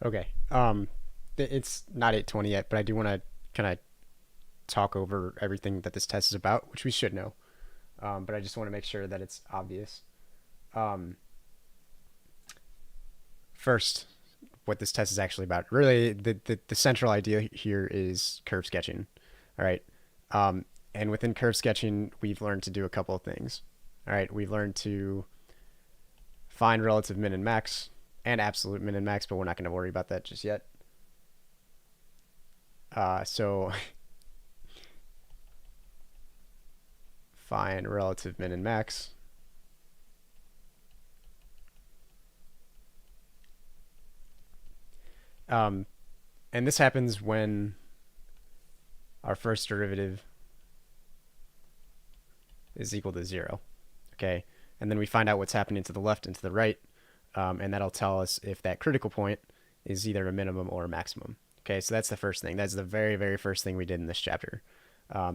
Okay. It's not 8:20 yet, but I do want to kind of talk over everything that this test is about, which we should know. But I just want to make sure that it's obvious. Um, First, what this test is actually about. Really, the central idea here is curve sketching. All right. Um, and within curve sketching, we've learned to do a couple of things. All right. We've learned to find relative min and max and absolute min and max, but we're not going to worry about that just yet. So find relative min and max. Um, and this happens when our first derivative is equal to 0. Okay. And then we find out what's happening to the left and to the right. And that'll tell us if that critical point is either a minimum or a maximum. Okay. So that's the first thing. That's the very, very first thing we did in this chapter,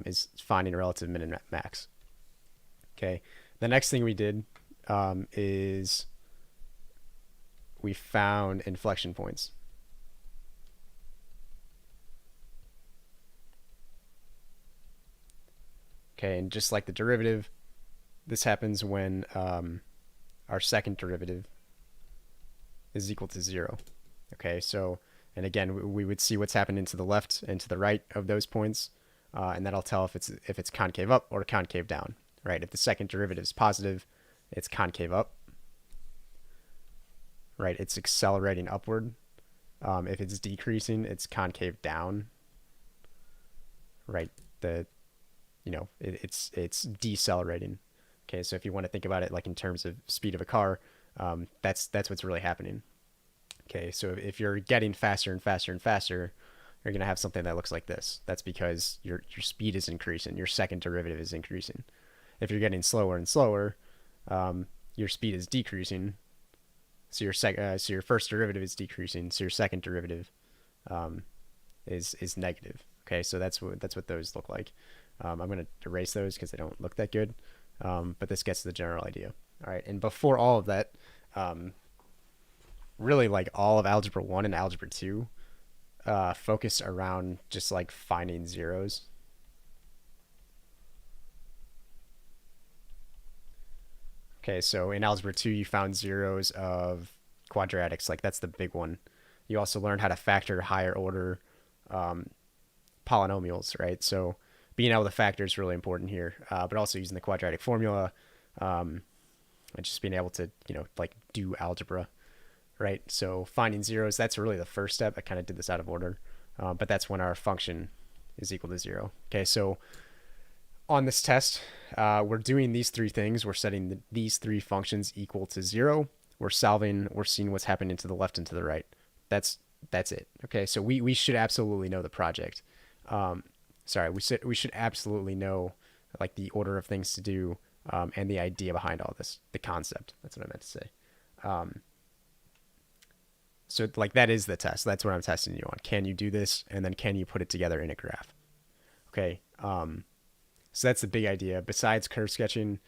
is finding a relative min and max. Okay. The next thing we did is we found inflection points. Okay, and just like the derivative, this happens when our second derivative is equal to 0. Okay, so, and again, we would see what's happening to the left and to the right of those points, and that'll tell if it's concave up or concave down, right? If the second derivative is positive, it's concave up, right? It's accelerating upward. If it's decreasing, it's concave down, right? It's decelerating. Okay, so if you want to think about it like in terms of speed of a car, that's what's really happening. Okay, so if you're getting faster and faster and faster, you're gonna have something that looks like this. That's because your speed is increasing, your second derivative is increasing. If you're getting slower and slower, your speed is decreasing, so your first derivative is decreasing, so your second derivative um, is negative. Okay, so that's what those look like. I'm going to erase those because they don't look that good. But this gets the general idea. All right, and before all of that, um, really like all of Algebra 1 and Algebra 2 focus around just like finding zeros. Okay, so in Algebra 2, you found zeros of quadratics. Like that's the big one. You also learned how to factor higher order um, polynomials, right? So being able to factor is really important here, but also using the quadratic formula, um, and just being able to, like do algebra, right? So finding zeros, that's really the first step. I kind of did this out of order, but that's when our function is equal to 0. Okay, so on this test, we're doing these three things. We're setting these three functions equal to 0. We're solving, we're seeing what's happening to the left and to the right. That's that's it. Okay, so we should absolutely know the project. Um, Sorry, we should absolutely know like the order of things to do, and the idea behind all this, the concept. That's what I meant to say. Um, so like that is the test. That's what I'm testing you on. Can you do this? And then can you put it together in a graph? Okay. So that's the big idea. Besides curve sketching,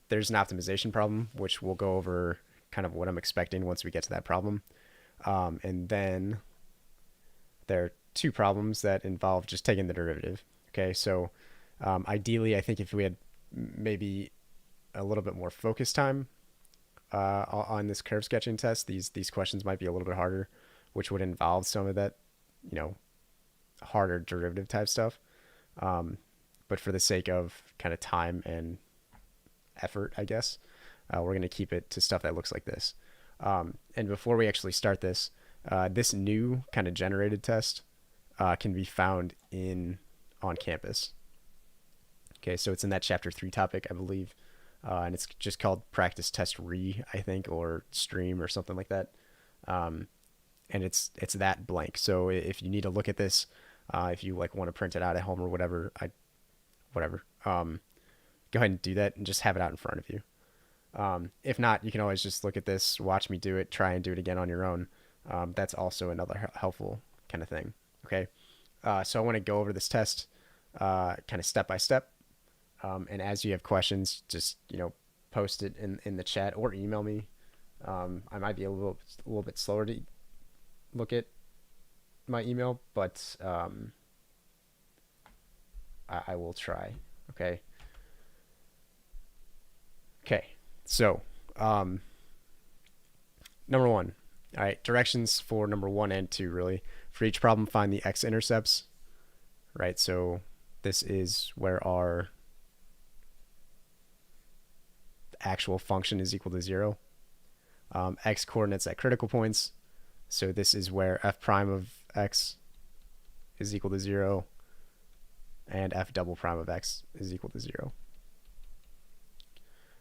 there's an optimization problem, which we'll go over kind of what I'm expecting once we get to that problem. And then there are two problems that involve just taking the derivative. Okay, so ideally, I think if we had maybe a little bit more focus time on this curve sketching test, these questions might be a little bit harder, which would involve some of that, you know, harder derivative type stuff. Um, but for the sake of kind of time and effort, I guess, we're going to keep it to stuff that looks like this. And before we actually start this, this new kind of generated test can be found in on campus. Okay, so it's in that chapter 3 topic, I believe, and it's just called practice test re, I think, or stream or something like that. Um, and it's that blank. So if you need to look at this, if you like want to print it out at home or whatever, whatever, go ahead and do that and just have it out in front of you. If not, you can always just look at this, watch me do it, try and do it again on your own. That's also another helpful kind of thing. Okay. So I want to go over this test kind of step by step. And as you have questions, just, post it in the chat or email me. I might be a little bit slower look at my email, but I will try. Okay. Okay. So, number one. All right. Directions for number 1 and 2, really. For each problem, find the X-intercepts. Right. So this is where our actual function is equal to 0. X coordinates at critical points. So this is where f prime of x is equal to 0 and f double prime of x is equal to 0.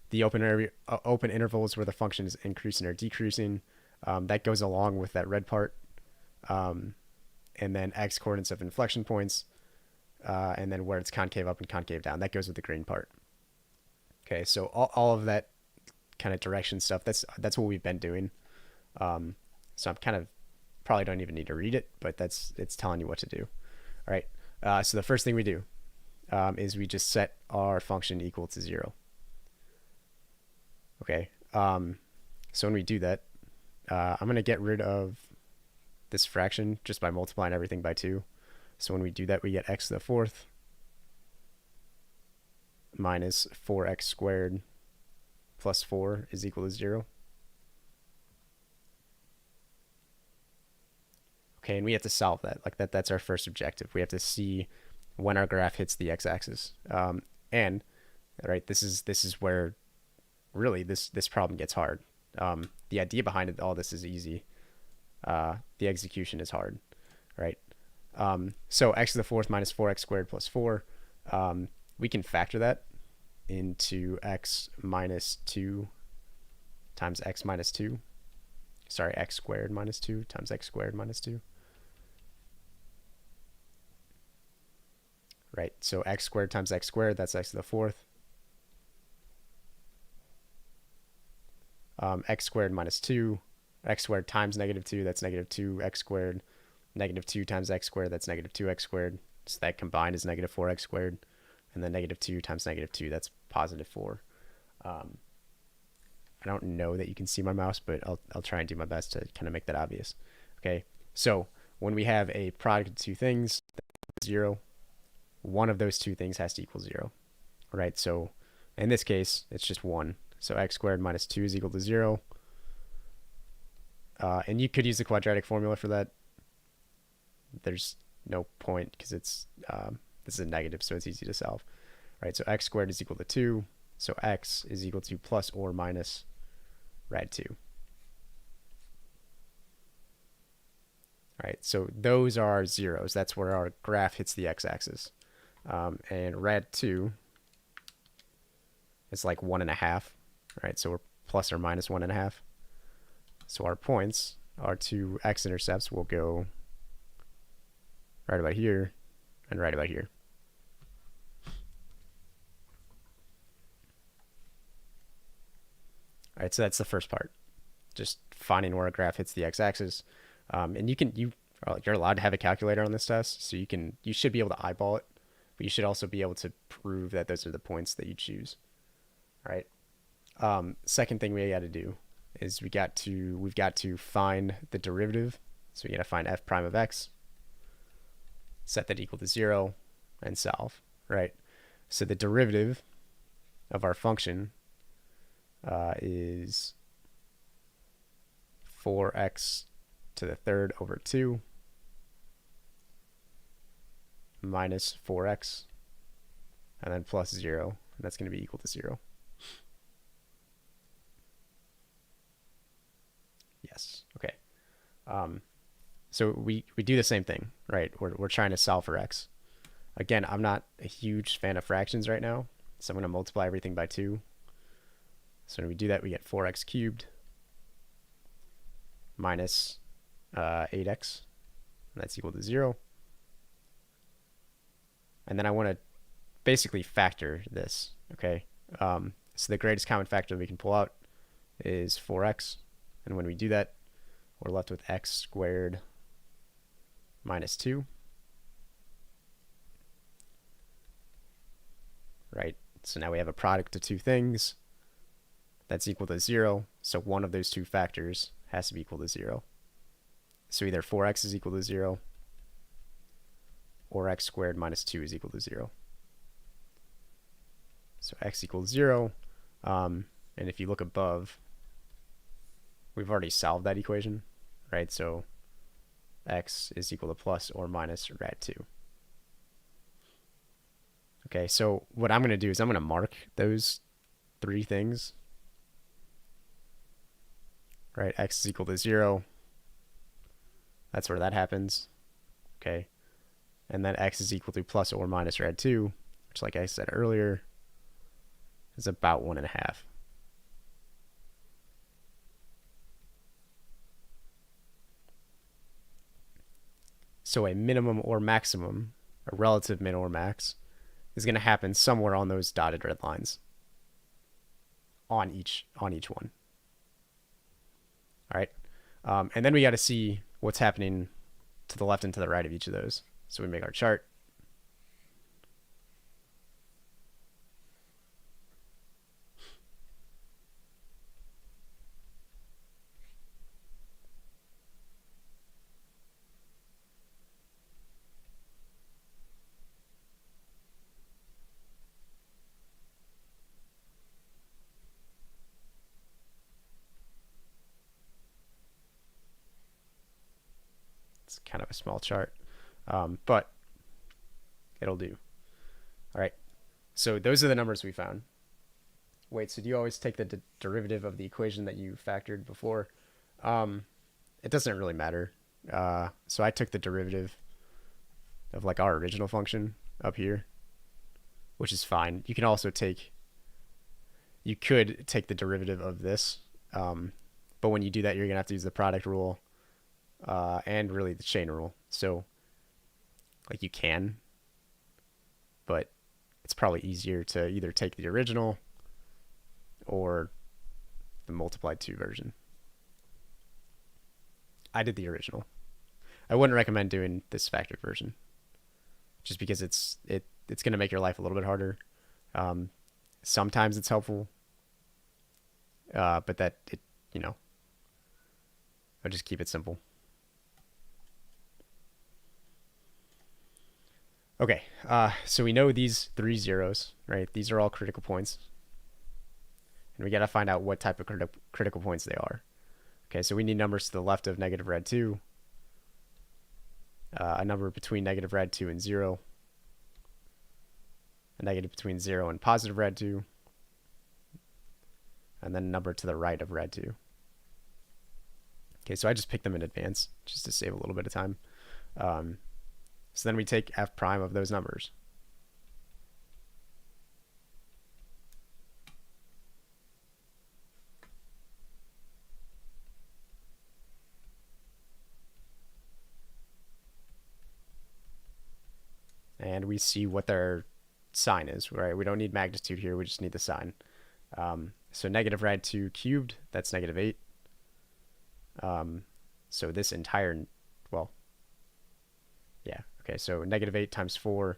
The open intervals where the function is increasing or decreasing, that goes along with that red part. And then x coordinates of inflection points, and then where it's concave up and concave down, that goes with the green part. Okay, so all of that kind of direction stuff, that's what we've been doing. So I'm kind of probably don't even need to read it, but it's telling you what to do. All right. So the first thing we do is we just set our function equal to 0. Okay. So when we do that, I'm going to get rid of this fraction just by multiplying everything by 2. So when we do that, we get x to the 4th minus 4x squared plus 4 is equal to 0. Okay, and we have to solve that. Like that's our first objective. We have to see when our graph hits the x-axis. And right, this is where really this problem gets hard. The idea behind it, all this is easy. The execution is hard, right? So x to the 4th minus 4x squared plus 4. We can factor that into x minus 2 times x minus 2. Sorry, x squared minus 2 times x squared minus 2. Right, so x squared times x squared, that's x to the 4th. X squared minus 2, x squared times negative 2, that's negative 2x squared. Negative 2 times x squared, that's negative 2x squared. So that combined is negative 4x squared. And then negative 2 times negative 2, that's positive 4. I don't know that you can see my mouse, but I'll try and do my best to kind of make that obvious. Okay, so when we have a product of two things, 0, one of those two things has to equal 0. Right, so in this case, it's just 1. So x squared minus 2 is equal to 0. And you could use the quadratic formula for that. There's no point because it's this is a negative, so it's easy to solve. Right, so x squared is equal to 2. So x is equal to plus or minus rad 2. All right, so those are zeros. That's where our graph hits the x-axis. And rad 2 is like 1.5. Right, so we're plus or minus 1.5. So our points, our two x-intercepts, will go right about here and right about here. All right, so that's the first part, just finding where a graph hits the x-axis. And you're allowed to have a calculator on this test, so you should be able to eyeball it, but you should also be able to prove that those are the points that you choose. All right. Second thing we got to do is we've got to find the derivative. So we got to find f prime of x, set that equal to 0, and solve. Right. So the derivative of our function is 4x to the 3rd over 2 minus 4x and then plus 0, and that's going to be equal to 0. Yes. Okay. So we do the same thing, right? We're trying to solve for x. Again, I'm not a huge fan of fractions right now, so I'm going to multiply everything by 2. So when we do that, we get 4x cubed minus 8x, and that's equal to 0. And then I want to basically factor this, okay? So the greatest common factor that we can pull out is 4x. And when we do that, we're left with x squared minus 2. Right? So now we have a product of two things that's equal to 0. So one of those two factors has to be equal to 0. So either 4x is equal to 0 or x squared minus 2 is equal to 0. So x equals 0. And if you look above, we've already solved that equation, right? So x is equal to plus or minus rad 2. Okay, so what I'm going to do is I'm going to mark those three things, right? X is equal to 0. That's where that happens. Okay. And then x is equal to plus or minus rad 2, which, like I said earlier, is about 1.5. So a minimum or maximum, a relative min or max, is going to happen somewhere on those dotted red lines on each one. All right. And then we got to see what's happening to the left and to the right of each of those. So we make our chart. It's kind of a small chart, but it'll do. All right. So those are the numbers we found. Wait, so do you always take the derivative of the equation that you factored before? It doesn't really matter. So I took the derivative of like our original function up here, which is fine. You can also you could take the derivative of this, but when you do that, you're gonna have to use the product rule and really the chain rule. So like you can, but it's probably easier to either take the original or the multiplied 2 version. I did the original. I wouldn't recommend doing this factored version, just because it's going to make your life a little bit harder. Sometimes it's helpful, but I'll just keep it simple. Okay, so we know these 3 zeros, right? These are all critical points. And we got to find out what type of critical points they are. Okay, so we need numbers to the left of negative rad 2, a number between negative rad 2 and 0, a negative between 0 and positive rad 2, and then a number to the right of rad 2. Okay, so I just picked them in advance just to save a little bit of time. So then we take f prime of those numbers. And we see what their sign is, right? We don't need magnitude here, we just need the sign. So negative rad 2 cubed, that's negative 8. So this entire, well, yeah, okay, so negative 8 times 4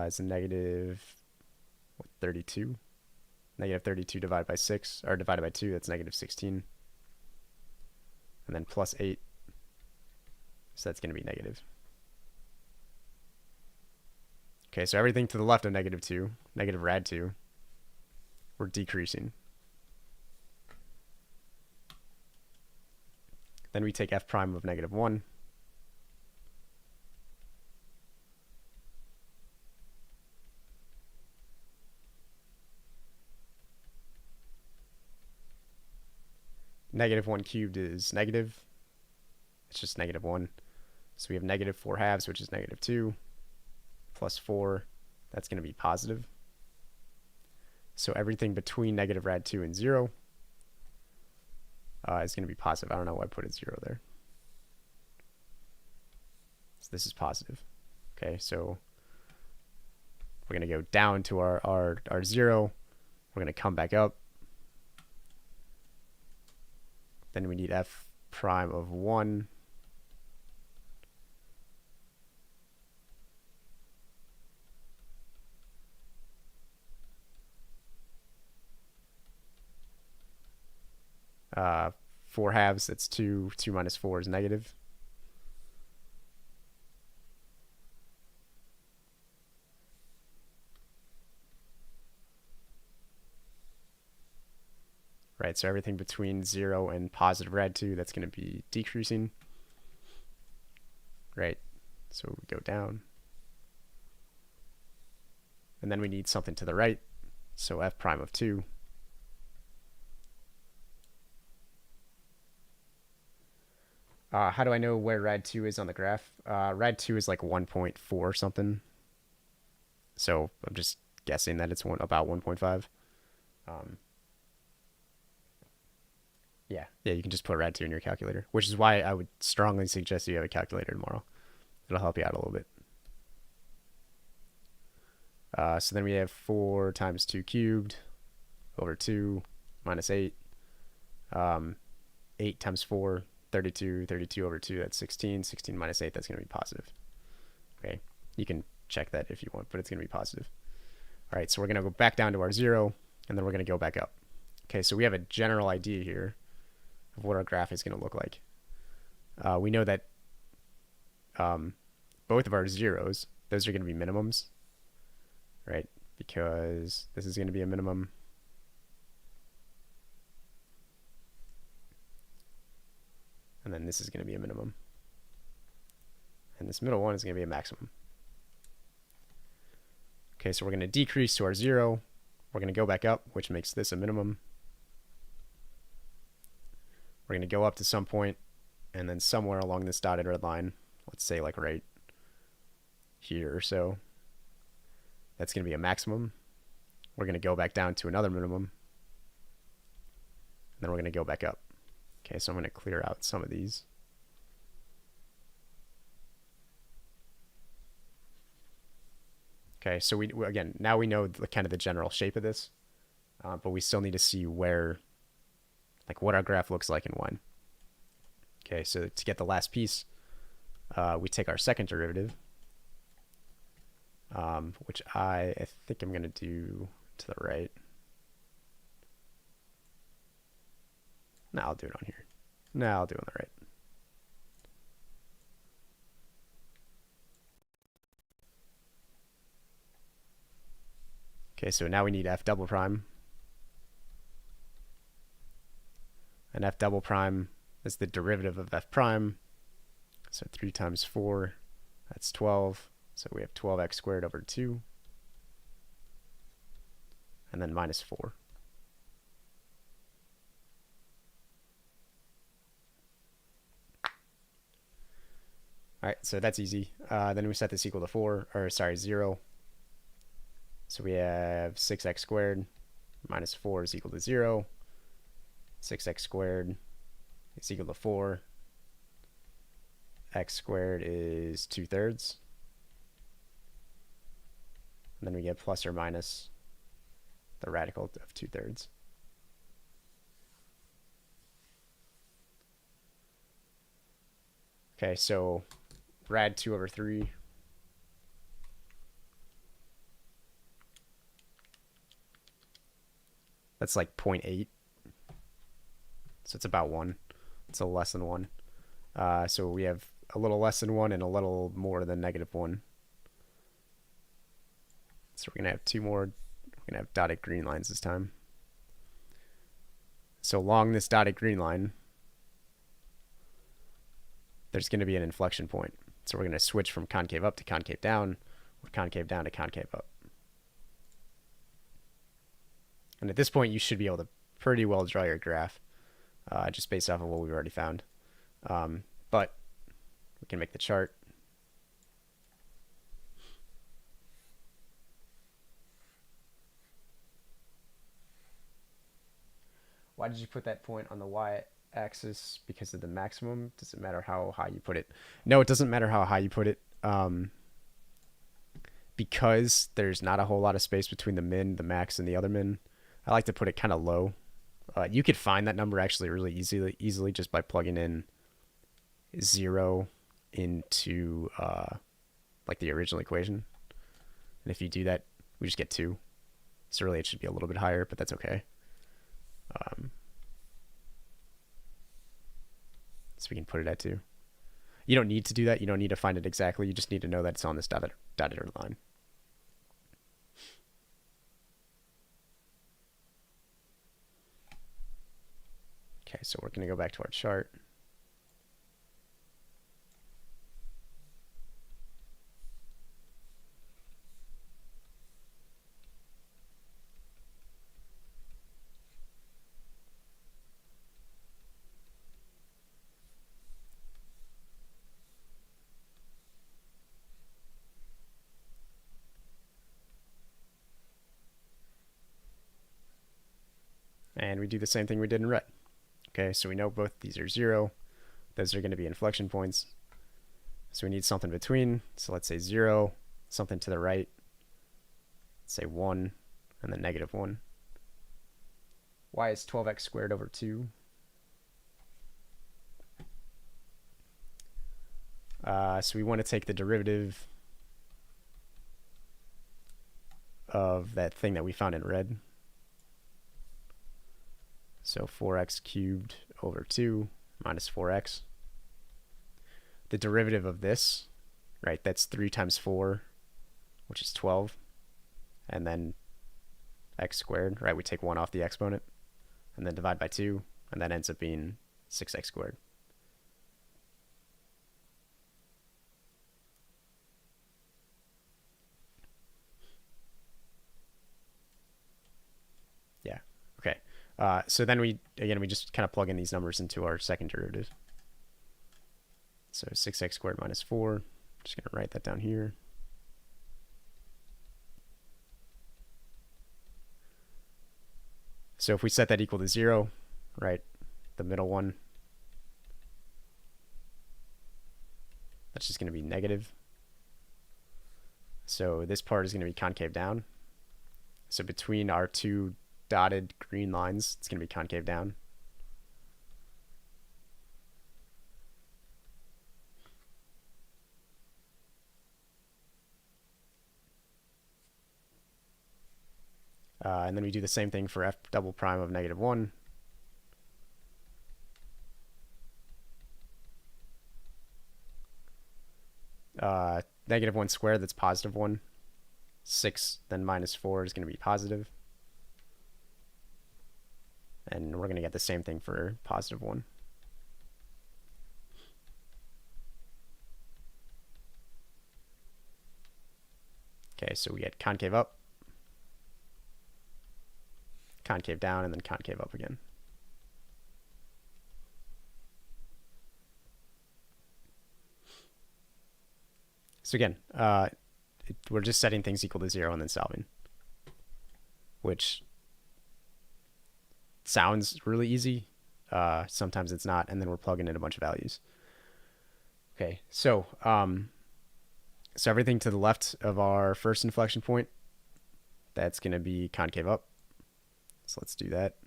is a negative 32. Negative 32 divided by 6, or divided by 2, that's negative 16. And then plus 8, so that's going to be negative. Okay, so everything to the left of negative 2, negative rad 2, we're decreasing. Then we take f prime of negative 1. Negative 1 cubed is negative. It's just negative 1. So we have negative 4 halves, which is negative 2, plus 4. That's going to be positive. So everything between negative rad 2 and 0 is going to be positive. I don't know why I put it 0 there. So this is positive. Okay, so we're going to go down to our 0. We're going to come back up. Then we need f prime of 1. 4 halves, that's 2. 2 minus 4 is negative. Right, so everything between 0 and positive rad 2, that's going to be decreasing. Right, so we go down. And then we need something to the right, so f prime of 2. How do I know where rad 2 is on the graph? Rad 2 is like 1.4 or something. So I'm just guessing that it's about 1.5. Yeah, you can just put rad 2 in your calculator, which is why I would strongly suggest you have a calculator tomorrow. It'll help you out a little bit. So then we have 4 times 2 cubed over 2 minus 8. 8 times 4, 32. 32 over 2, that's 16. 16 minus 8, that's going to be positive. Okay, you can check that if you want, but it's going to be positive. All right, so we're going to go back down to our 0, and then we're going to go back up. Okay, so we have a general idea here of what our graph is going to look like. We know that both of our zeros, those are going to be minimums, right? Because this is going to be a minimum. And then this is going to be a minimum. And this middle one is going to be a maximum. Okay, so we're going to decrease to our 0. We're going to go back up, which makes this a minimum. We're going to go up to some point, and then somewhere along this dotted red line, let's say like right here or so, that's going to be a maximum. We're going to go back down to another minimum, and then we're going to go back up. Okay, so I'm going to clear out some of these. Okay, so we again, now we know kind of the general shape of this, but we still need to see where, like what our graph looks like and when. Okay, so to get the last piece, we take our second derivative, which I think I'm going to do to the right. No, I'll do it on here. No, I'll do it on the right. Okay, so now we need f double prime. And f double prime is the derivative of f prime. So 3 times 4, that's 12. So we have 12x squared over 2. And then minus 4. All right, so that's easy. Then we set this equal to 0. So we have 6x squared minus 4 is equal to 0. 6x squared is equal to 4. X squared is 2/3. And then we get plus or minus the radical of 2/3. Okay, so rad 2 over 3. That's like 0.8. So it's about 1. It's a less than 1. So we have a little less than 1 and a little more than -1. So we're going to have 2 more. We're going to have dotted green lines this time. So along this dotted green line, there's going to be an inflection point. So we're going to switch from concave up to concave down, or concave down to concave up. And at this point, you should be able to pretty well draw your graph, just based off of what we've already found. But we can make the chart. Why did you put that point on the y-axis? Because of the maximum? Does it matter how high you put it? No, it doesn't matter how high you put it. Because there's not a whole lot of space between the min, the max, and the other min, I like to put it kind of low. You could find that number actually really easily just by plugging in 0 into like the original equation. And if you do that, we just get 2. So really it should be a little bit higher, but that's okay. So we can put it at 2. You don't need to do that. You don't need to find it exactly. You just need to know that it's on this dotted line. Okay, so we're going to go back to our chart. And we do the same thing we did in red. Okay, so we know both these are 0. Those are going to be inflection points. So we need something between. So let's say 0, something to the right. Let's say 1, and then -1. Y is 12x squared over 2. So we want to take the derivative of that thing that we found in red. So 4x cubed over 2 minus 4x. The derivative of this, right, that's 3 times 4, which is 12. And then x squared, right, we take 1 off the exponent. And then divide by 2, and that ends up being 6x squared. Yeah, okay. So then we just kind of plug in these numbers into our second derivative. So 6x squared minus 4. Just going to write that down here. So if we set that equal to 0, right, the middle one, that's just going to be negative. So this part is going to be concave down. So between our two dotted green lines, it's going to be concave down. And then we do the same thing for f double prime of -1. -1 squared, that's +1. 6, then -4 is going to be positive. And we're going to get the same thing for +1. Okay, so we get concave up, concave down, and then concave up again. So again, we're just setting things equal to 0 and then solving, which sounds really easy. Sometimes it's not, and then we're plugging in a bunch of values. Okay, so everything to the left of our first inflection point, that's going to be concave up. So let's do that.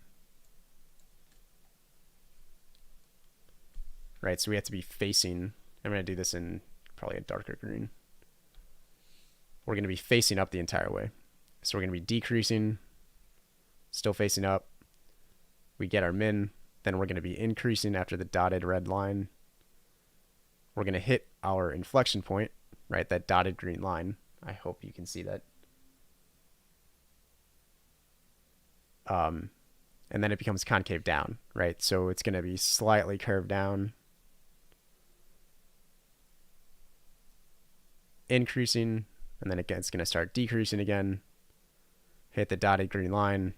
Right, so we have to be facing, I'm going to do this in probably a darker green. We're going to be facing up the entire way. So we're going to be decreasing, still facing up. We get our min, then we're going to be increasing after the dotted red line. We're going to hit our inflection point, right, that dotted green line. I hope you can see that. And then it becomes concave down, right? So it's going to be slightly curved down, increasing, and then again, it's going to start decreasing again, hit the dotted green line,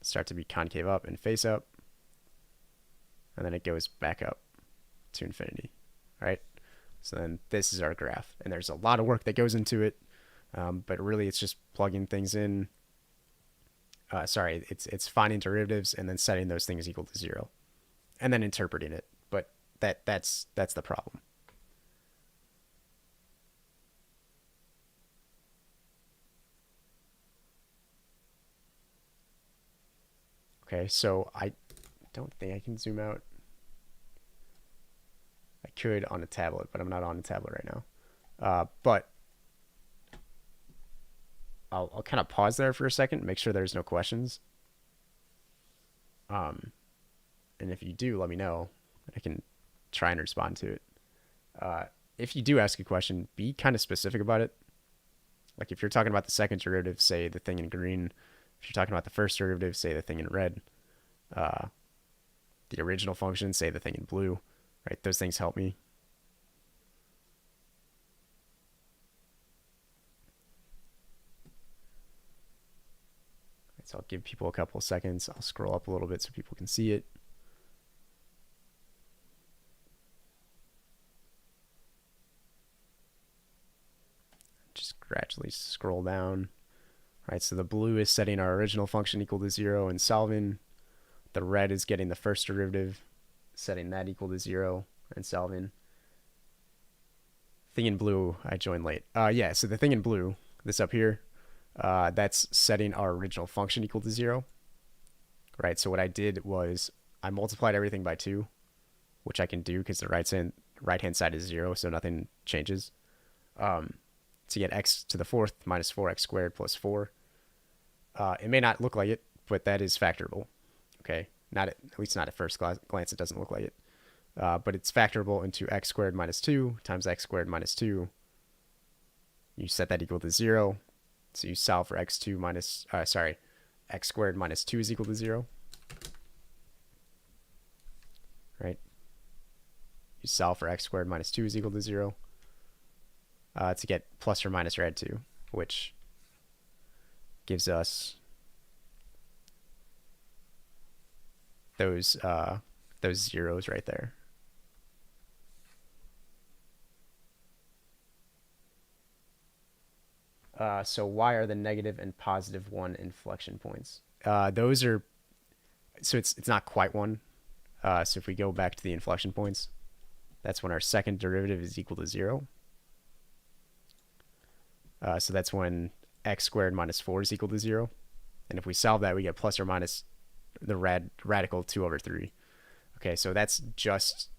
start to be concave up and face up, and then it goes back up to infinity, right? So then this is our graph, and there's a lot of work that goes into it, but really it's just plugging things in. It's finding derivatives and then setting those things equal to 0, and then interpreting it. But that's the problem. Okay, so I don't think I can zoom out. I could on a tablet, but I'm not on a tablet right now. But I'll kind of pause there for a second, make sure there's no questions. And if you do, let me know. I can try and respond to it. If you do ask a question, be kind of specific about it. Like if you're talking about the second derivative, say the thing in green. If you're talking about the first derivative, say the thing in red. The original function, say the thing in blue. Right? Those things help me. So I'll give people a couple of seconds. I'll scroll up a little bit so people can see it. Just gradually scroll down. All right, so the blue is setting our original function equal to 0 and solving. The red is getting the first derivative, setting that equal to 0 and solving. Thing in blue, I joined late. Yeah, so the thing in blue, this up here, that's setting our original function equal to 0. Right, so what I did was I multiplied everything by 2, which I can do because the right-hand side is 0, so nothing changes. To get x to the fourth minus 4x squared plus 4. It may not look like it, but that is factorable. Okay, at least not at first glance, it doesn't look like it. But it's factorable into x squared minus 2 times x squared minus 2. You set that equal to 0. So you solve for x squared minus 2 is equal to 0. Right? You solve for x squared minus 2 is equal to 0. To get plus or minus rad 2, which gives us those zeros right there. So why are the negative and positive 1 inflection points? Those are, so it's not quite 1. So if we go back to the inflection points, that's when our second derivative is equal to 0. So that's when x squared minus 4 is equal to 0. And if we solve that, we get plus or minus the radical 2 over 3. Okay, so that's just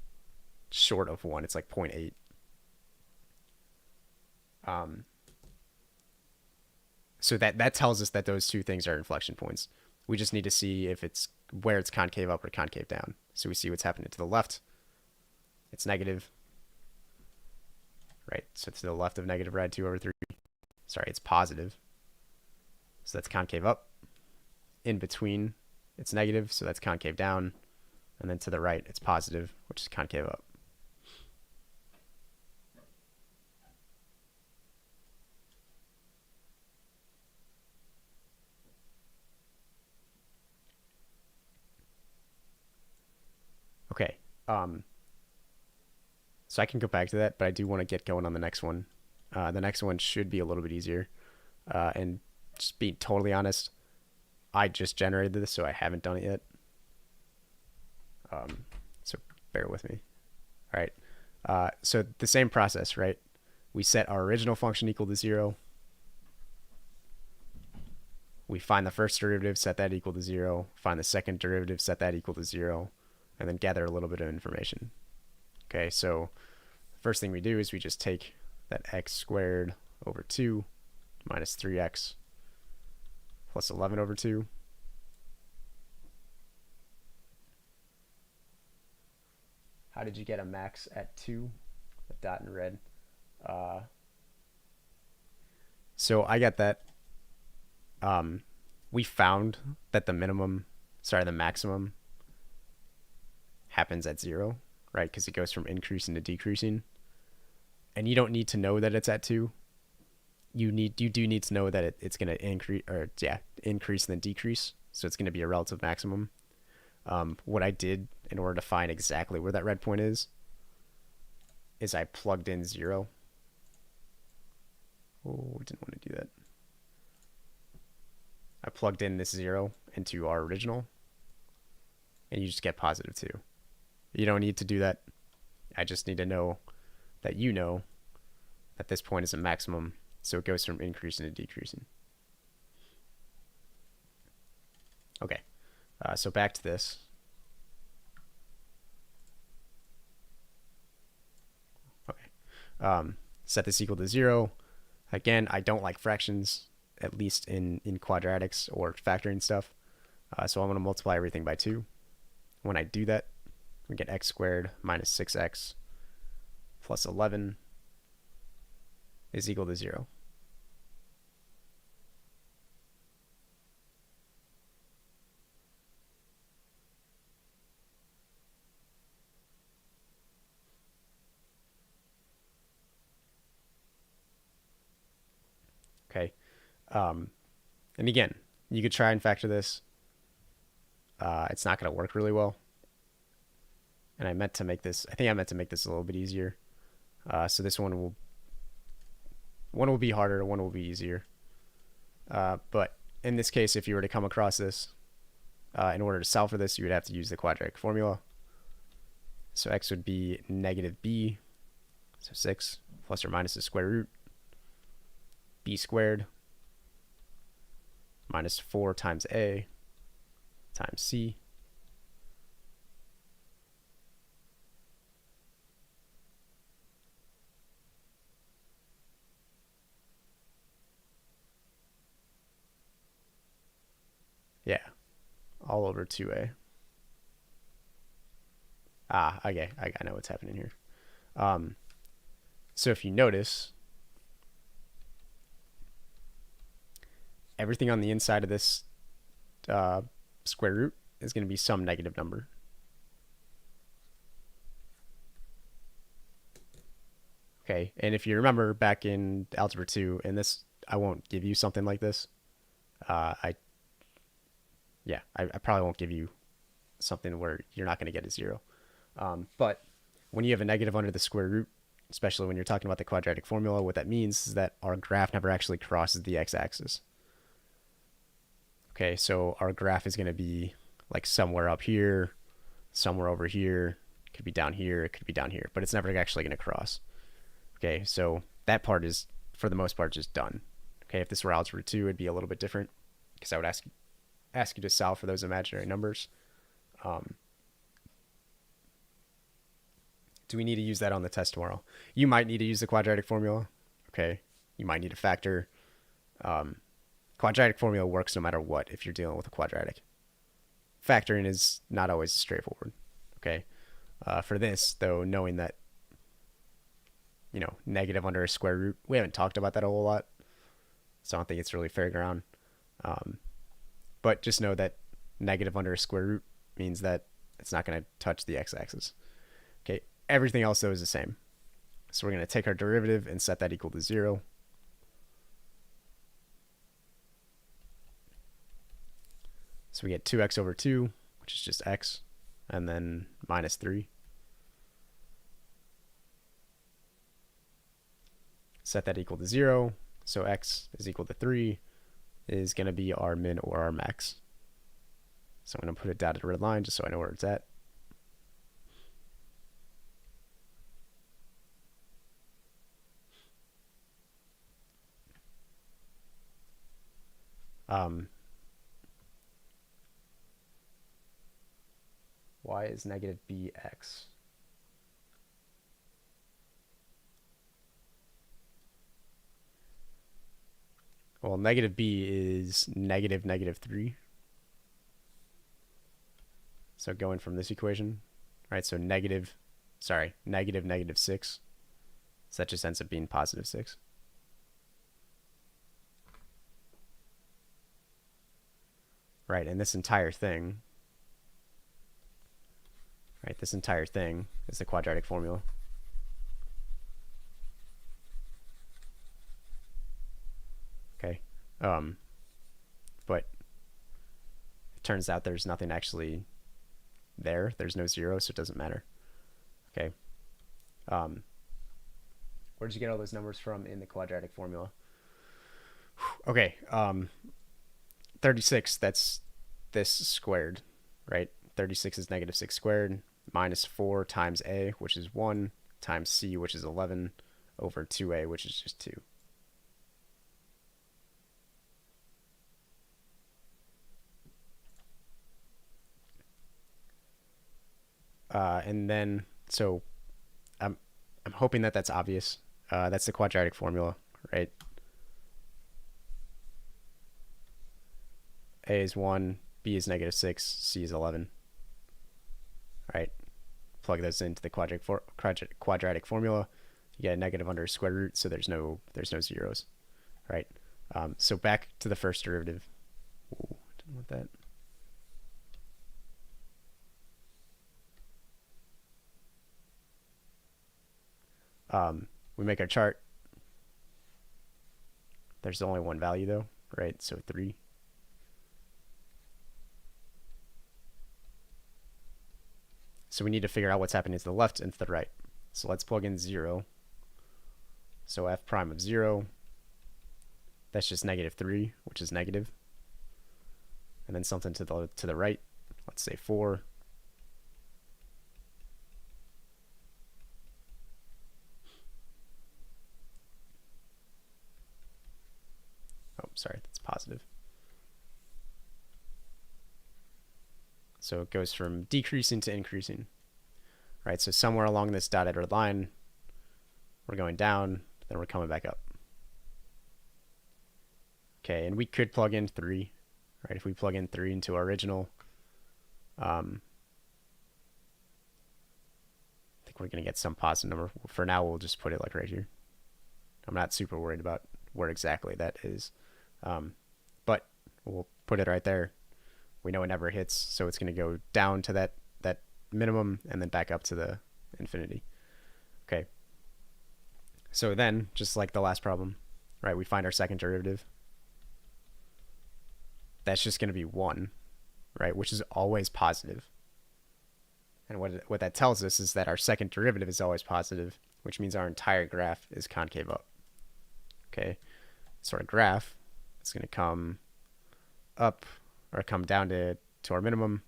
short of 1. It's like 0.8. So that tells us that those two things are inflection points. We just need to see if it's where it's concave up or concave down. So we see what's happening to the left. It's negative. Right, so to the left of negative rad 2 over 3. Sorry, it's positive. So that's concave up. In between, it's negative, so that's concave down. And then to the right, it's positive, which is concave up. Okay. So I can go back to that, but I do want to get going on the next one. The next one should be a little bit easier. And just being totally honest, I just generated this, so I haven't done it yet. So bear with me. All right. So the same process, right? We set our original function equal to 0. We find the first derivative, set that equal to 0. Find the second derivative, set that equal to 0. And then gather a little bit of information. Okay, so the first thing we do is we just take that x squared over 2 minus 3x plus 11 over 2. How did you get a max at 2? The dot in red. So I got that. We found that the maximum happens at 0, right? Because it goes from increasing to decreasing. And you don't need to know that it's at 2. You do need to know that it's going to increase and then decrease. So it's going to be a relative maximum. What I did in order to find exactly where that red point is I plugged in 0. Oh, didn't want to do that. I plugged in this 0 into our original, and you just get positive 2. You don't need to do that. I just need to know that you know that this point is a maximum, so it goes from increasing to decreasing. Okay, so back to this. Okay, set this equal to 0. Again, I don't like fractions, at least in quadratics or factoring stuff. So I'm going to multiply everything by 2. When I do that, we get x squared minus 6x plus 11 is equal to 0. Okay. And again, you could try and factor this. It's not going to work really well. And I think I meant to make this a little bit easier. So this one will be harder, one will be easier. But in this case, if you were to come across this, in order to solve for this, you would have to use the quadratic formula. So x would be negative b, so 6 plus or minus the square root, b squared minus 4 times a times c yeah, all over 2a. Okay, I know what's happening here. So if you notice, everything on the inside of this square root is going to be some negative number. Okay, and if you remember back in Algebra 2, and this, I won't give you something like this. I probably won't give you something where you're not going to get a 0. But when you have a negative under the square root, especially when you're talking about the quadratic formula, what that means is that our graph never actually crosses the x-axis. Okay, so our graph is going to be like somewhere up here, somewhere over here, it could be down here, it could be down here, but it's never actually going to cross. Okay, so that part is, for the most part, just done. Okay, if this were Algebra 2, it'd be a little bit different, because I would ask you to solve for those imaginary numbers. Do we need to use that on the test tomorrow? You might need to use the quadratic formula. Okay, you might need to factor. Quadratic formula works no matter what if you're dealing with a quadratic. Factoring is not always straightforward. Okay, for this though, knowing that, you know, negative under a square root, we haven't talked about that a whole lot, so I don't think it's really fair ground. But just know that negative under a square root means that it's not going to touch the x-axis. Okay, everything else though is the same. So we're going to take our derivative and set that equal to 0. So we get 2x over 2, which is just x, and then minus 3. Set that equal to 0, so x is equal to 3 is going to be our min or our max. So I'm going to put a dotted red line just so I know where it's at. Y is negative bx. Well, negative b is negative negative 3. So going from this equation, right? So negative negative 6. So that just ends up being positive 6. Right, and this entire thing, right, this entire thing is the quadratic formula. Okay, but it turns out there's nothing actually there. There's no 0, so it doesn't matter. Okay, where did you get all those numbers from in the quadratic formula? Okay, 36, that's this squared, right? 36 is negative 6 squared minus 4 times a, which is 1, times c, which is 11, over 2a, which is just 2. And then, so I'm hoping that that's obvious. That's the quadratic formula, right? A is 1, b is negative 6, c is 11, right? plug those into the quadratic formula, you get a negative under square root, so there's no zeros, right? So back to the first derivative. Ooh, didn't want that. We make our chart. There's only one value though, right? So 3. So we need to figure out what's happening to the left and to the right. So let's plug in 0. So f prime of 0, that's just negative 3, which is negative. And then something to the right, let's say 4. Oh, sorry, that's positive. So it goes from decreasing to increasing, right? So somewhere along this dotted red line, we're going down, then we're coming back up. Okay, and we could plug in 3, right? If we plug in 3 into our original, I think we're going to get some positive number. For now, we'll just put it like right here. I'm not super worried about where exactly that is, but we'll put it right there. We know it never hits, so it's going to go down to that minimum and then back up to the infinity. Okay. So then, just like the last problem, right, we find our second derivative. That's just going to be 1, right, which is always positive. And what that tells us is that our second derivative is always positive, which means our entire graph is concave up. Okay, so our graph is going to come up or come down to our minimum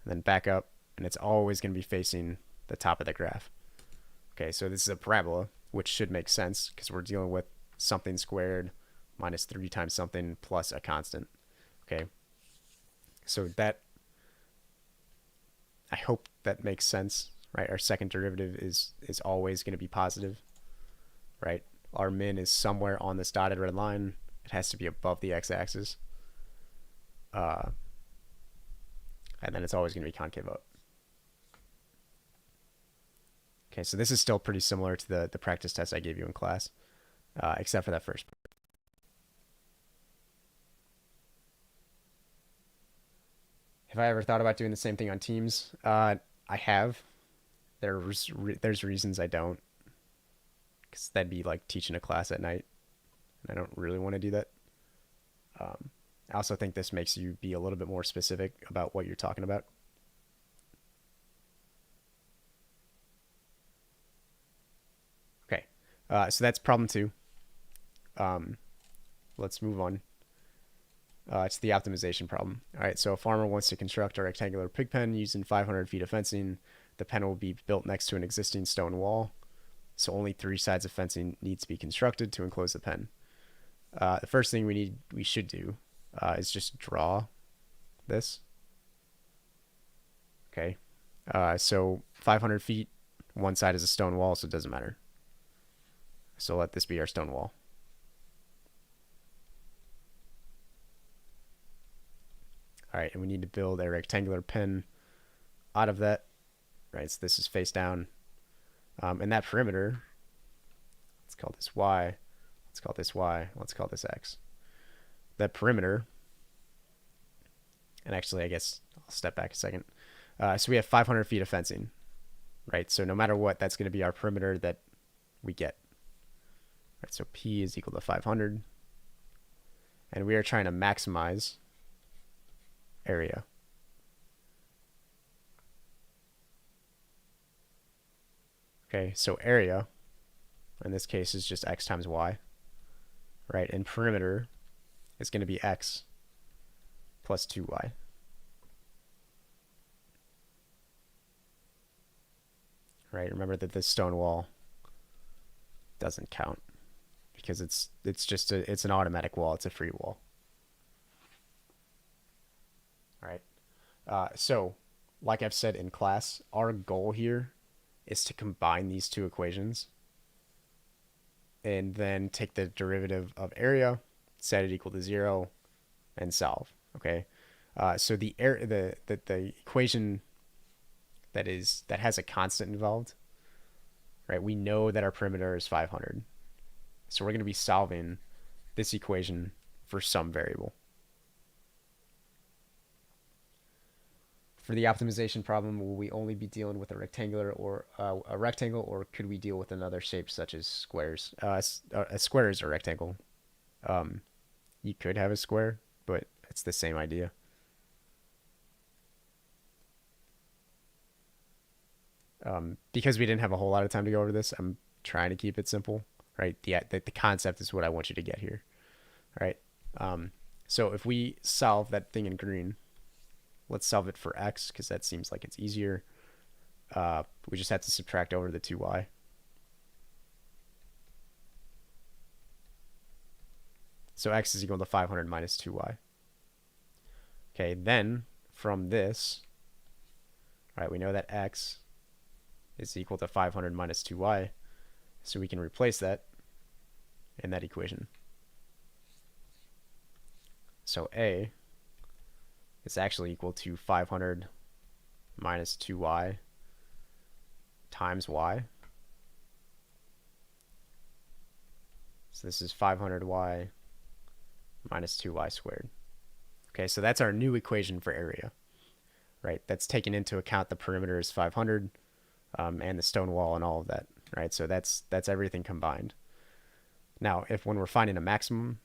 and then back up, and it's always going to be facing the top of the graph. Okay, so this is a parabola, which should make sense because we're dealing with something squared minus 3 times something plus a constant. Okay, so that, I hope that makes sense, right? Our second derivative is always going to be positive, right? Our min is somewhere on this dotted red line. It has to be above the x-axis. And then it's always going to be concave up. Okay, so this is still pretty similar to the practice test I gave you in class, except for that first part. Have I ever thought about doing the same thing on teams? I have. There's reasons I don't, because that'd be like teaching a class at night, and I don't really want to do that. I also think this makes you be a little bit more specific about what you're talking about. Okay, so that's problem 2. Let's move on. It's the optimization problem. All right, so a farmer wants to construct a rectangular pig pen using 500 feet of fencing. The pen will be built next to an existing stone wall, so only 3 sides of fencing need to be constructed to enclose the pen. The first thing we should do is just draw this. Okay, so 500 feet, one side is a stone wall, so it doesn't matter. So let this be our stone wall. All right, and we need to build a rectangular pen out of that. Right, so this is face down. And that perimeter, let's call this Y, let's call this Y, let's call this X. That perimeter, and actually I guess I'll step back a second. So we have 500 feet of fencing, right? So no matter what, that's going to be our perimeter that we get. Right, so P is equal to 500. And we are trying to maximize area. Okay, so area in this case is just x times y, right? And perimeter is going to be x plus 2y. Right, remember that this stone wall doesn't count because it's an automatic wall, it's a free wall. All right, so like I've said in class, our goal here is to combine these two equations and then take the derivative of area, set it equal to 0, and solve. Okay, so the equation that has a constant involved, right? We know that our perimeter is 500. So we're going to be solving this equation for some variable. For the optimization problem, will we only be dealing with a rectangle, or could we deal with another shape such as squares? A square is a rectangle. You could have a square, but it's the same idea. Because we didn't have a whole lot of time to go over this, I'm trying to keep it simple, right? The concept is what I want you to get here, right? So if we solve that thing in green, let's solve it for x, because that seems like it's easier. We just have to subtract over the 2y. So x is equal to 500 minus 2y. Okay, then from this, right, we know that x is equal to 500 minus 2y, so we can replace that in that equation. So a is actually equal to 500 minus 2y times y. So this is 500y minus 2y squared. Okay, so that's our new equation for area, right? That's taking into account the perimeter is 500 and the stone wall and all of that, right? So that's everything combined. Now, when we're finding a maximum,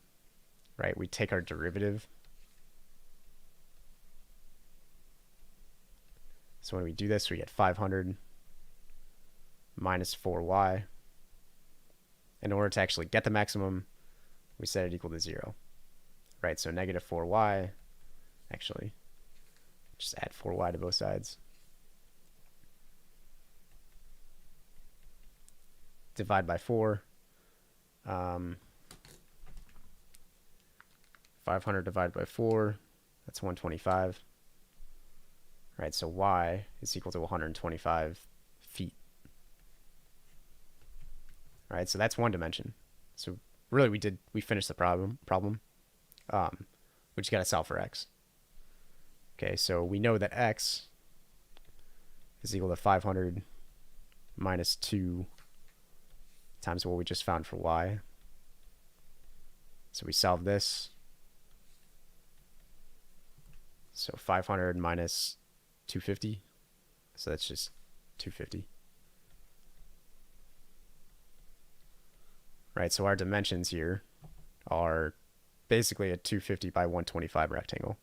right, we take our derivative. So when we do this, we get 500 minus 4y. In order to actually get the maximum, we set it equal to 0. Right, so negative 4y, actually, just add 4y to both sides. Divide by 4. 500 divided by 4, that's 125. Right, so y is equal to 125 feet. Right, so that's one dimension. So really we finished the problem. We just got to solve for x. Okay, so we know that x is equal to 500 minus 2 times what we just found for y. So we solve this. So 500 minus 250. So that's just 250. Right, so our dimensions here are basically a 250 by 125 rectangle.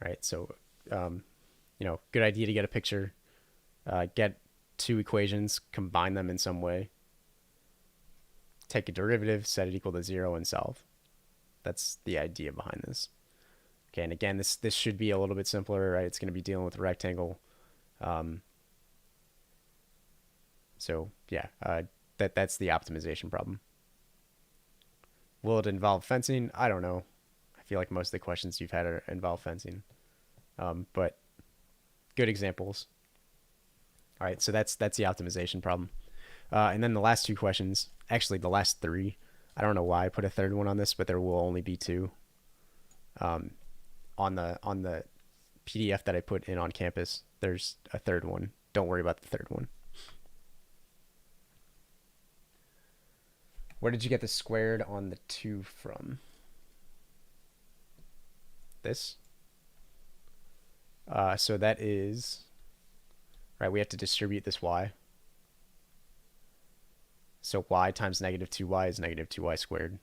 Right, so good idea to get a picture, get two equations, combine them in some way, take a derivative, set it equal to 0, and solve. That's the idea behind this. Okay, and again, this should be a little bit simpler, right? It's going to be dealing with a rectangle. So yeah, that's the optimization problem. Will it involve fencing? I don't know. I feel like most of the questions you've had involve fencing, but good examples. All right, so that's the optimization problem. And then the last two questions, actually the last three, I don't know why I put a third one on this, but there will only be two. On the PDF that I put in on campus, there's a third one. Don't worry about the third one. Where did you get the squared on the 2 from? This. So that is, right, we have to distribute this y. So y times negative 2y is negative 2y squared.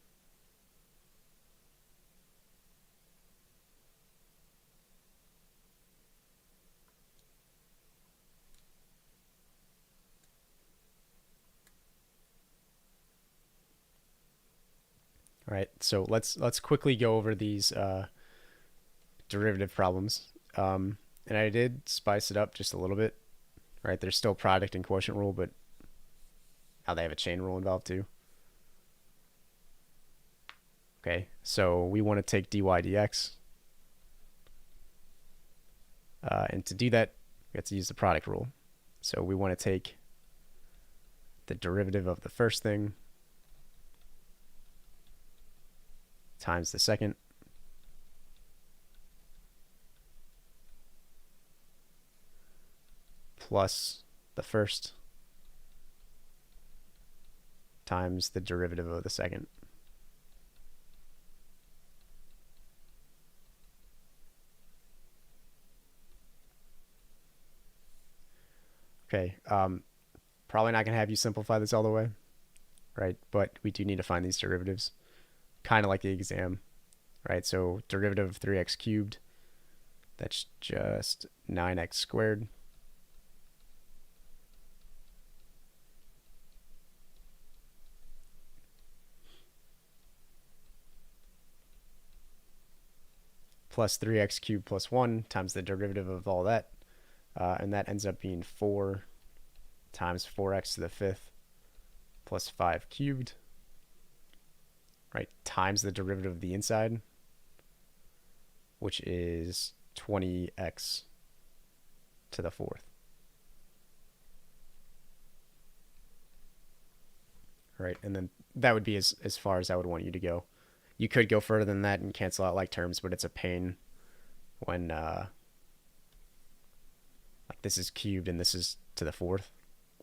All right, so let's quickly go over these derivative problems. And I did spice it up just a little bit. Right, there's still product and quotient rule, but now they have a chain rule involved too. Okay, so we want to take dy dx. And to do that, we have to use the product rule. So we want to take the derivative of the first thing times the second plus the first times the derivative of the second. Okay, probably not going to have you simplify this all the way, right? But we do need to find these derivatives, kind of like the exam, right? So derivative of 3x cubed, that's just 9x squared. Plus 3x cubed plus 1 times the derivative of all that. And that ends up being 4 times 4x to the fifth plus 5 cubed, right, times the derivative of the inside, which is 20x to the fourth. Right, and then that would be as far as I would want you to go. You could go further than that and cancel out like terms, but it's a pain when like this is cubed and this is to the fourth,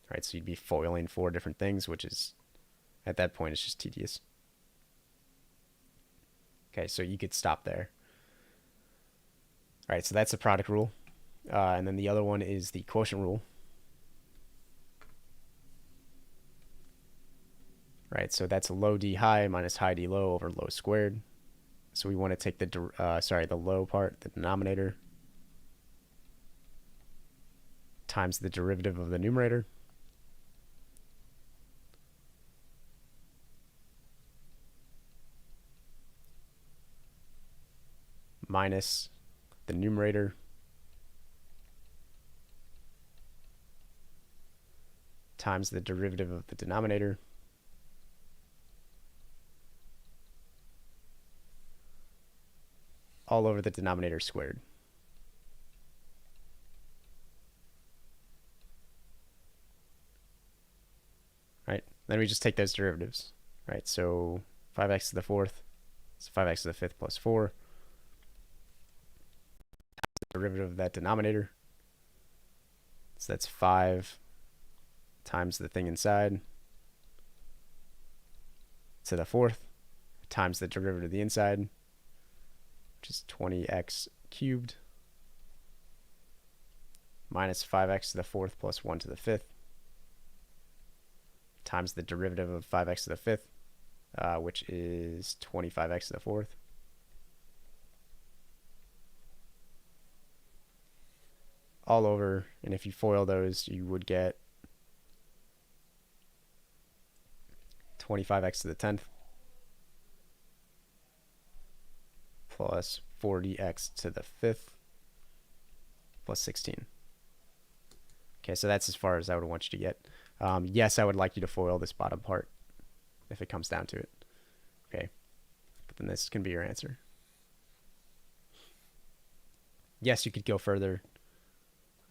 right? So you'd be foiling 4 different things, which is, at that point, it's just tedious. Okay, so you could stop there. All right, so that's the product rule. And then the other one is the quotient rule. Right, so that's low d high minus high d low over low squared. So we want to take the low part, the denominator, times the derivative of the numerator, minus the numerator times the derivative of the denominator all over the denominator squared. Right? Then we just take those derivatives. Right? So 5x to the fourth is 5x to the fifth plus 4. The derivative of that denominator. So that's 5 times the thing inside to the fourth times the derivative of the inside, which is 20x cubed minus 5x to the fourth plus 1 to the fifth times the derivative of 5x to the fifth, which is 25x to the fourth. All over, and if you FOIL those, you would get 25x to the 10th plus 40x to the 5th plus 16. Okay, so that's as far as I would want you to get. Yes, I would like you to FOIL this bottom part if it comes down to it. Okay, but then this can be your answer. Yes, you could go further.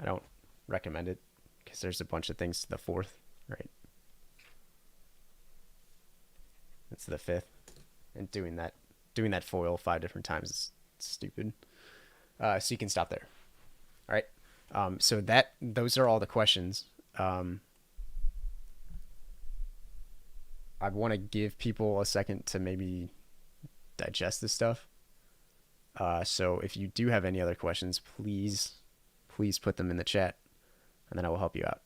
I don't recommend it because there's a bunch of things to the fourth, right? That's the fifth, and doing that FOIL 5 different times is stupid. So you can stop there. All right. So those are all the questions. I want to give people a second to maybe digest this stuff. So if you do have any other questions, please put them in the chat, and then I will help you out.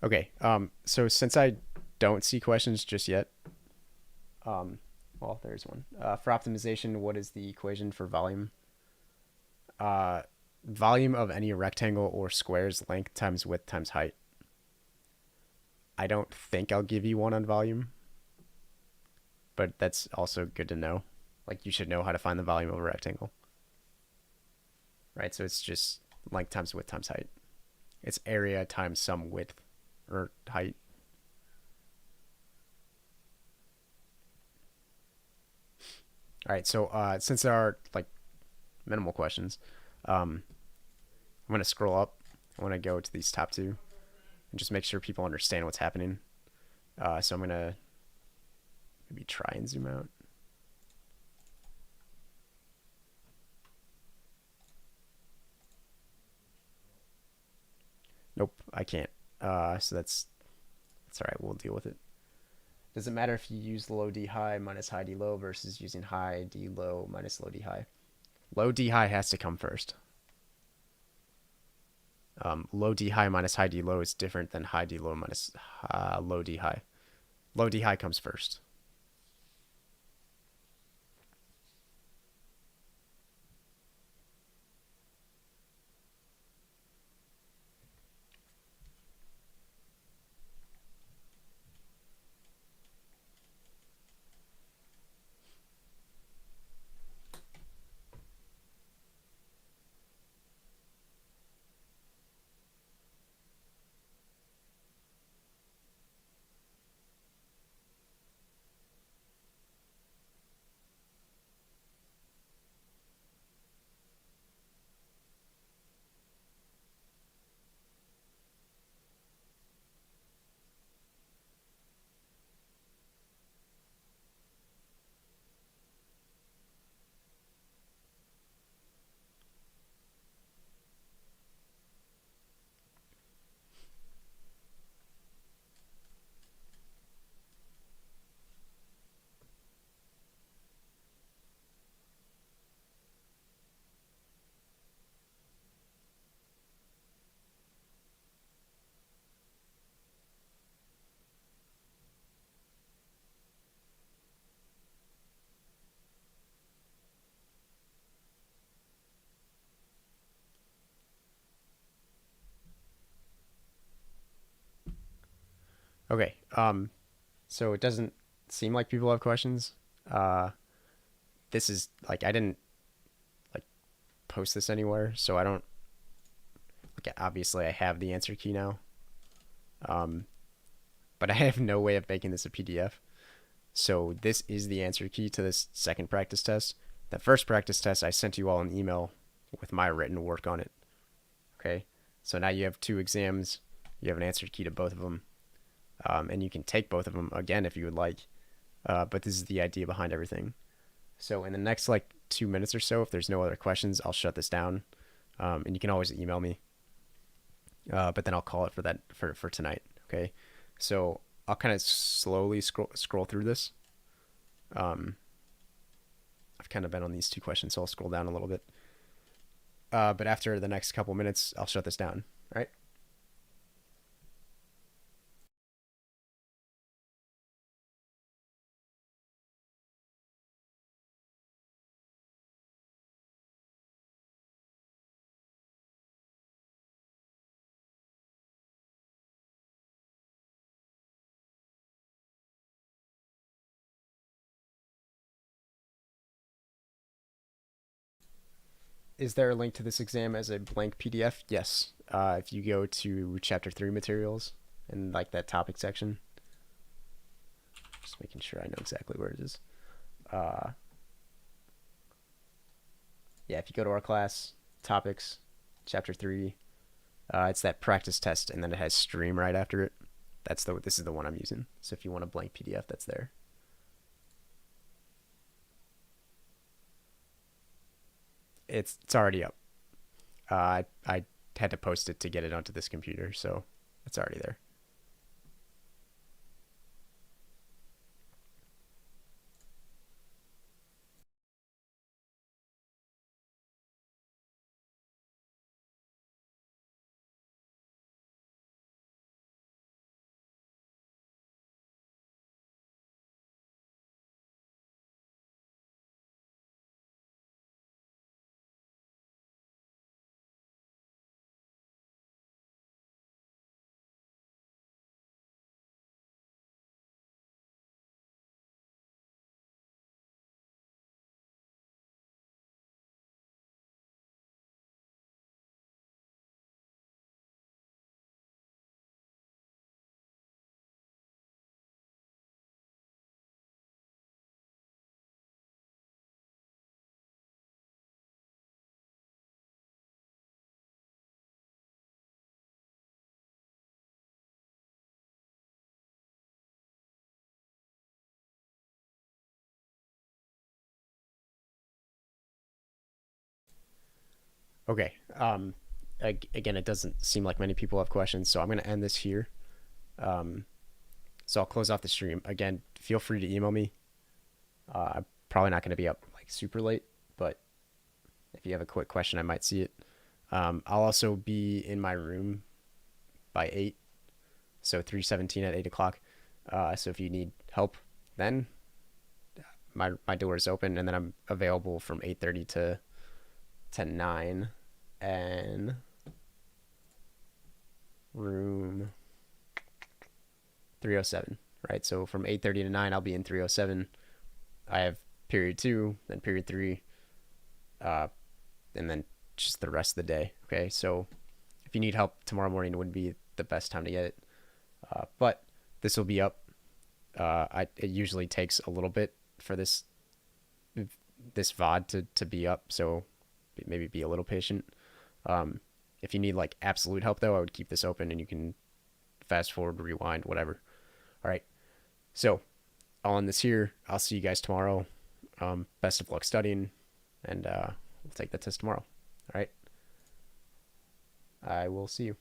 Okay. So since I don't see questions just yet, well, there's one. For optimization, what is the equation for volume? Uh, volume of any rectangle or square's length times width times height. I don't think I'll give you one on volume, but that's also good to know. Like you should know how to find the volume of a rectangle, right? So it's just length times width times height. It's area times some width or height. All right, so since there are like minimal questions, I'm gonna scroll up. I want to go to these top two and just make sure people understand what's happening. So I'm gonna maybe try and zoom out. Nope, I can't. So that's all right. We'll deal with it. Does it matter if you use low D high minus high D low versus using high D low minus low D high? Low D high has to come first. Low D high minus high D low is different than high D low minus low D high. Low D high comes first. Okay. So it doesn't seem like people have questions. Uh, this is like I didn't like post this anywhere, so I don't like obviously I have the answer key now. Um, but I have no way of making this a PDF. So this is the answer key to this second practice test. The first practice test I sent you all an email with my written work on it. Okay. So now you have two exams. You have an answer key to both of them. And you can take both of them again if you would like. But this is the idea behind everything. So in the next like 2 minutes or so, if there's no other questions, I'll shut this down. And you can always email me. But then I'll call it for that for tonight. Okay. So I'll kind of slowly scroll through this. I've kind of been on these two questions, so I'll scroll down a little bit. But after the next couple minutes, I'll shut this down. All right. Is there a link to this exam as a blank PDF? Yes. If you go to chapter 3 materials and like that topic section, just making sure I know exactly where it is. Yeah, if you go to our class, topics, chapter 3, it's that practice test and then it has stream right after it. This is the one I'm using. So if you want a blank PDF, that's there. It's already up. I had to post it to get it onto this computer, so it's already there. Okay. Again, it doesn't seem like many people have questions, so I'm going to end this here. So I'll close off the stream. Again, feel free to email me. I'm probably not going to be up like super late, but if you have a quick question, I might see it. I'll also be in my room by 8, so 3:17 at 8 o'clock. So if you need help, then my door is open, and then I'm available from 8:30 to 9, and room 307, right? So from 8:30 to 9, I'll be in 307. I have period 2, then period 3, and then just the rest of the day. Okay, so if you need help tomorrow morning, it wouldn't be the best time to get it, but this will be up. It usually takes a little bit for this VOD to be up, so maybe be a little patient. If you need like absolute help, though, I would keep this open, and you can fast forward, rewind, whatever. All right, so I'll end this here. I'll see you guys tomorrow. Best of luck studying, and we'll take the test tomorrow. All right, I will see you.